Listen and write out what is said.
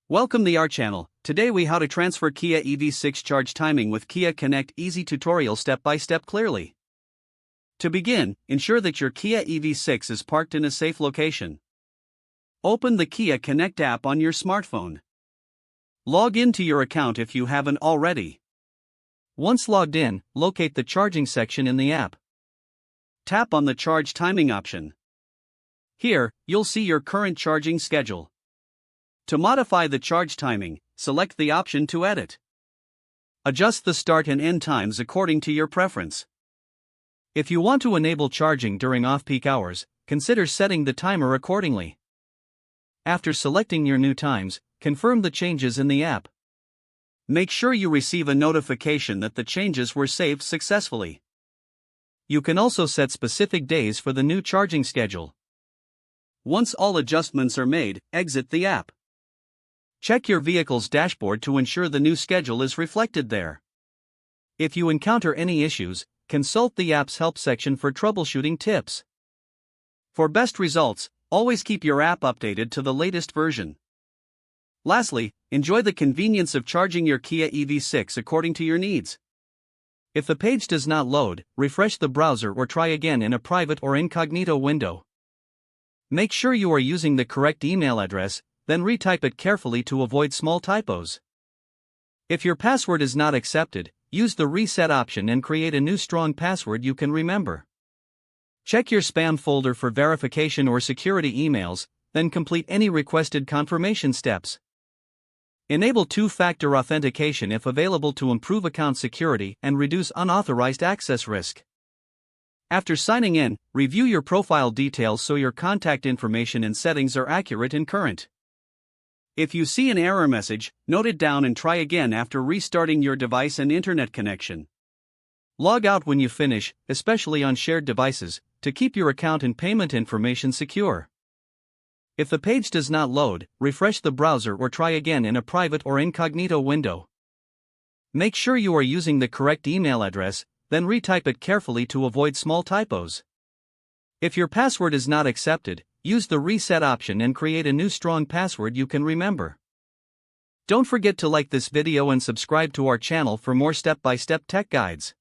Welcome to our channel. Today we how to transfer Kia EV6 charge timing with Kia Connect easy tutorial step by step clearly. To begin, ensure that your Kia EV6 is parked in a safe location. Open the Kia Connect app on your smartphone. Log into your account if you haven't already. Once logged in, locate the charging section in the app. Tap on the charge timing option. Here, you'll see your current charging schedule. To modify the charge timing, select the option to edit. Adjust the start and end times according to your preference. If you want to enable charging during off-peak hours, consider setting the timer accordingly. After selecting your new times, confirm the changes in the app. Make sure you receive a notification that the changes were saved successfully. You can also set specific days for the new charging schedule. Once all adjustments are made, exit the app. Check your vehicle's dashboard to ensure the new schedule is reflected there. If you encounter any issues, consult the app's help section for troubleshooting tips. For best results, always keep your app updated to the latest version. Lastly, enjoy the convenience of charging your Kia EV6 according to your needs. If the page does not load, refresh the browser or try again in a private or incognito window. Make sure you are using the correct email address, then retype it carefully to avoid small typos. If your password is not accepted, use the reset option and create a new strong password you can remember. Check your spam folder for verification or security emails, then complete any requested confirmation steps. Enable two-factor authentication if available to improve account security and reduce unauthorized access risk. After signing in, review your profile details so your contact information and settings are accurate and current. If you see an error message, note it down and try again after restarting your device and internet connection. Log out when you finish, especially on shared devices, to keep your account and payment information secure. If the page does not load, refresh the browser or try again in a private or incognito window. Make sure you are using the correct email address, then retype it carefully to avoid small typos. If your password is not accepted, use the reset option and create a new strong password you can remember. Don't forget to like this video and subscribe to our channel for more step-by-step tech guides.